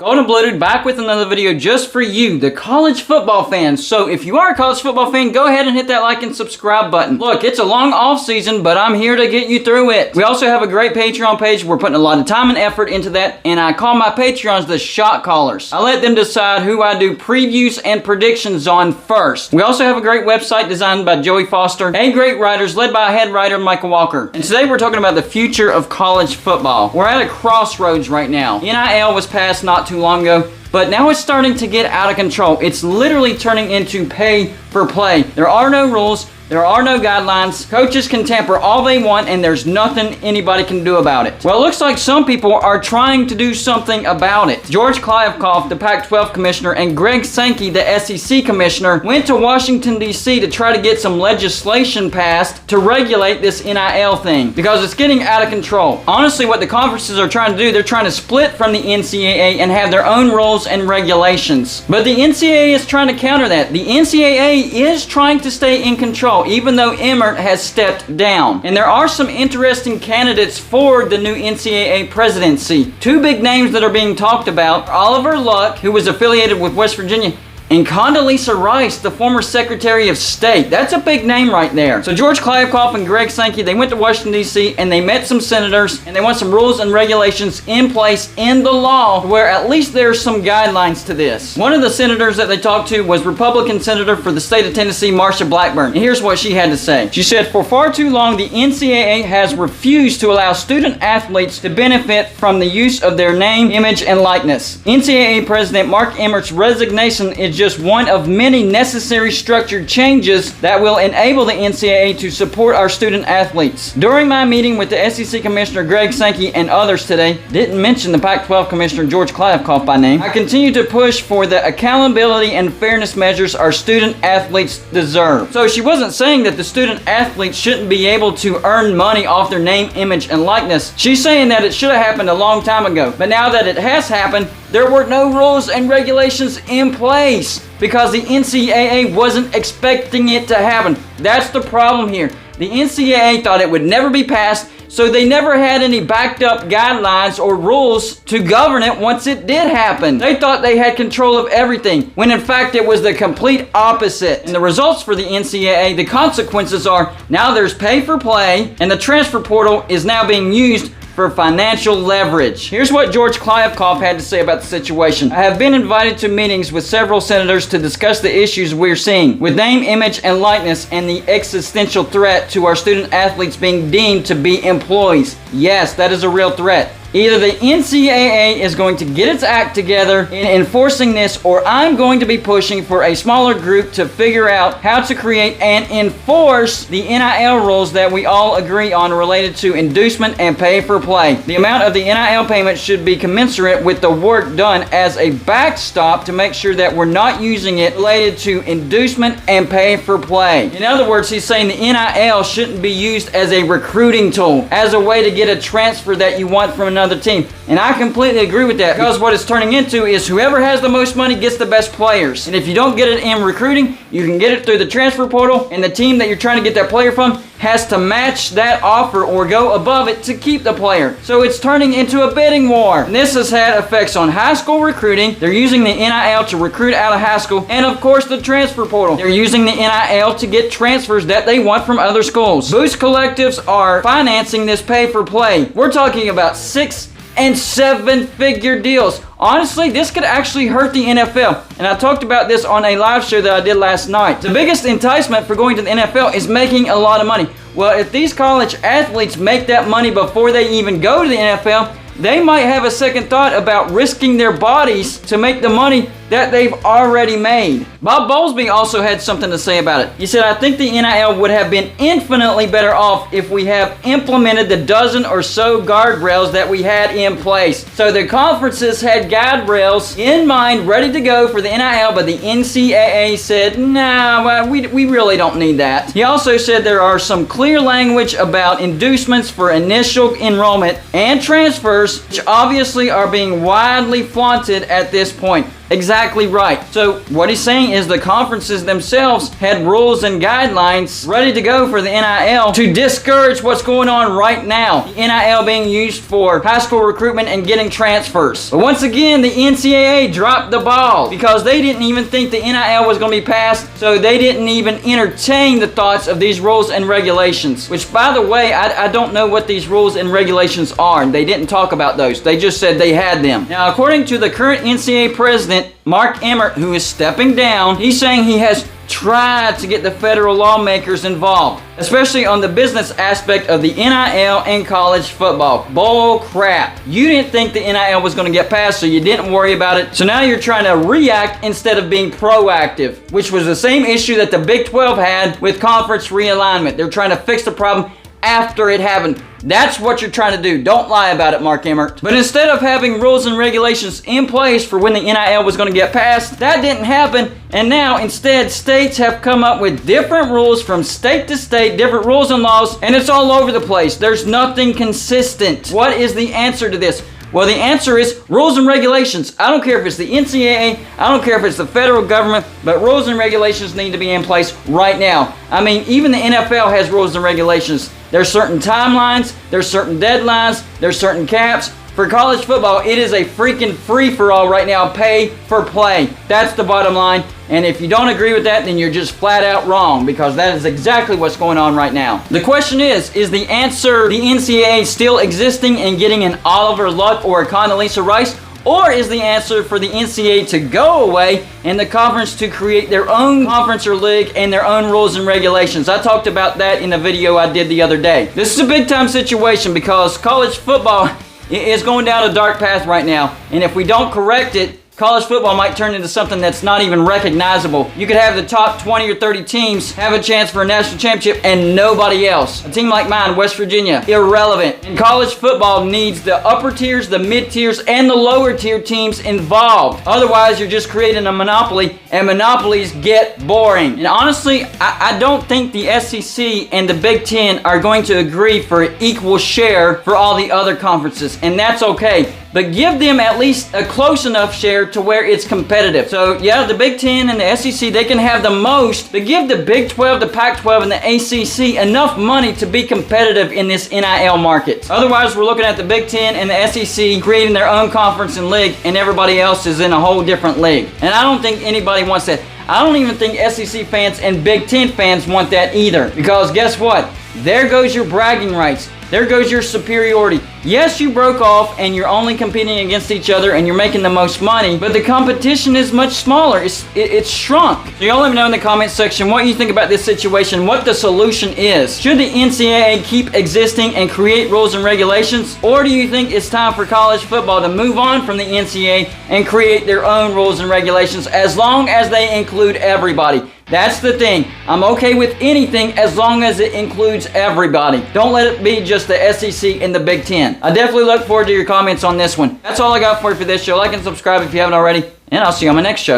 Golden Blooded back with another video just for you, the college football fans. So if you are a college football fan, go ahead and hit that like and subscribe button. Look, it's a long off season, but I'm here to get you through it. We also have a great Patreon page. We're putting a lot of time and effort into that, and I call my Patreons the shot callers. I let them decide who I do previews and predictions on first. We also have a great website designed by Joey Foster and great writers led by head writer Michael Walker. And today we're talking about the future of college football. We're at a crossroads right now. NIL was passed not too long ago, but now it's starting to get out of control. It's literally turning into pay for play. There are no rules. There are no guidelines. Coaches can tamper all they want, and there's nothing anybody can do about it. Well, it looks like some people are trying to do something about it. George Kliavkoff, the Pac-12 commissioner, and Greg Sankey, the SEC commissioner, went to Washington, D.C. to try to get some legislation passed to regulate this NIL thing because it's getting out of control. Honestly, what the conferences are trying to do, they're trying to split from the NCAA and have their own rules and regulations. But the NCAA is trying to counter that. The NCAA is trying to stay in control, even though Emmert has stepped down. And there are some interesting candidates for the new NCAA presidency. Two big names that are being talked about: Oliver Luck, who was affiliated with West Virginia, and Condoleezza Rice, the former Secretary of State. That's a big name right there. So George Kliavkoff and Greg Sankey, they went to Washington, D.C., and they met some senators, and they want some rules and regulations in place in the law where at least there's some guidelines to this. One of the senators that they talked to was Republican Senator for the state of Tennessee, Marsha Blackburn. And here's what she had to say. She said, "For far too long, the NCAA has refused to allow student athletes to benefit from the use of their name, image, and likeness. NCAA President Mark Emmert's resignation is just one of many necessary structured changes that will enable the NCAA to support our student athletes. During my meeting with the SEC Commissioner Greg Sankey and others today," didn't mention the Pac-12 Commissioner George Kliavkoff by name, "I continue to push for the accountability and fairness measures our student athletes deserve." So she wasn't saying that the student athletes shouldn't be able to earn money off their name, image, and likeness. She's saying that it should have happened a long time ago. But now that it has happened, there were no rules and regulations in place because the NCAA wasn't expecting it to happen. That's the problem here. The NCAA thought it would never be passed, so they never had any backed up guidelines or rules to govern it once it did happen. They thought they had control of everything, when in fact it was the complete opposite. And the results for the NCAA, the consequences are now there's pay for play, and the transfer portal is now being used for financial leverage. Here's what George Kliavkoff had to say about the situation. "I have been invited to meetings with several senators to discuss the issues we're seeing with name, image, and likeness and the existential threat to our student athletes being deemed to be employees. Yes, that is a real threat. Either the NCAA is going to get its act together in enforcing this, or I'm going to be pushing for a smaller group to figure out how to create and enforce the NIL rules that we all agree on related to inducement and pay for play. The amount of the NIL payment should be commensurate with the work done as a backstop to make sure that we're not using it related to inducement and pay for play." In other words, he's saying the NIL shouldn't be used as a recruiting tool, as a way to get a transfer that you want from another team. And I completely agree with that, because what it's turning into is whoever has the most money gets the best players. And if you don't get it in recruiting, you can get it through the transfer portal, and the team that you're trying to get that player from has to match that offer or go above it to keep the player. So it's turning into a bidding war. And this has had effects on high school recruiting. They're using the NIL to recruit out of high school, and of course the transfer portal. They're using the NIL to get transfers that they want from other schools. Boost collectives are financing this pay for play. We're talking about 6 and 7-figure deals. Honestly, this could actually hurt the NFL. And I talked about this on a live show that I did last night. The biggest enticement for going to the NFL is making a lot of money. Well, if these college athletes make that money before they even go to the NFL, they might have a second thought about risking their bodies to make the money that they've already made. Bob Bowlesby also had something to say about it. He said, "I think the NIL would have been infinitely better off if we have implemented the dozen or so guardrails that we had in place." So the conferences had guardrails in mind, ready to go for the NIL, but the NCAA said, "Nah, we really don't need that." He also said there are some clear language about inducements for initial enrollment and transfers, which obviously are being widely flaunted at this point. Exactly right. So what he's saying is the conferences themselves had rules and guidelines ready to go for the NIL to discourage what's going on right now. The NIL being used for high school recruitment and getting transfers. But once again, the NCAA dropped the ball because they didn't even think the NIL was going to be passed, so they didn't even entertain the thoughts of these rules and regulations. Which, by the way, I don't know what these rules and regulations are. They didn't talk about those. They just said they had them. Now, according to the current NCAA president, Mark Emmert, who is stepping down, he's saying he has tried to get the federal lawmakers involved, especially on the business aspect of the NIL and college football. Bull crap. You didn't think the NIL was going to get passed, so you didn't worry about it. So now you're trying to react instead of being proactive, which was the same issue that the Big 12 had with conference realignment. They're trying to fix the problem after it happened. That's what you're trying to do. Don't lie about it, Mark Emmert. But instead of having rules and regulations in place for when the NIL was going to get passed, that didn't happen. And now, instead, states have come up with different rules from state to state, different rules and laws, and it's all over the place. There's nothing consistent. What is the answer to this? Well, the answer is rules and regulations. I don't care if it's the NCAA, I don't care if it's the federal government, but rules and regulations need to be in place right now. I mean, even the NFL has rules and regulations. There's certain timelines, there's certain deadlines, there's certain caps. For college football, it is a freaking free-for-all right now, pay for play. That's the bottom line. And if you don't agree with that, then you're just flat out wrong, because that is exactly what's going on right now. The question is the answer the NCAA still existing and getting an Oliver Luck or a Condoleezza Rice? Or is the answer for the NCAA to go away and the conference to create their own conference or league and their own rules and regulations? I talked about that in a video I did the other day. This is a big time situation because college football is going down a dark path right now. And if we don't correct it, college football might turn into something that's not even recognizable. You could have the top 20 or 30 teams have a chance for a national championship and nobody else. A team like mine, West Virginia, irrelevant. And college football needs the upper tiers, the mid tiers, and the lower tier teams involved. Otherwise, you're just creating a monopoly, and monopolies get boring. And honestly, I don't think the SEC and the Big Ten are going to agree for an equal share for all the other conferences, and that's okay. But give them at least a close enough share to where it's competitive. So yeah, the Big Ten and the SEC, they can have the most, but give the Big 12, the Pac-12, and the ACC enough money to be competitive in this NIL market. Otherwise, we're looking at the Big Ten and the SEC creating their own conference and league, and everybody else is in a whole different league. And I don't think anybody wants that. I don't even think SEC fans and Big Ten fans want that either. Because guess what? There goes your bragging rights. There goes your superiority. Yes, you broke off and you're only competing against each other and you're making the most money, but the competition is much smaller. It's shrunk. So y'all let me know in the comment section what you think about this situation, what the solution is. Should the NCAA keep existing and create rules and regulations? Or do you think it's time for college football to move on from the NCAA and create their own rules and regulations as long as they include everybody? That's the thing. I'm okay with anything as long as it includes everybody. Don't let it be just the SEC and the Big Ten. I definitely look forward to your comments on this one. That's all I got for you for this show. Like and subscribe if you haven't already, and I'll see you on my next show.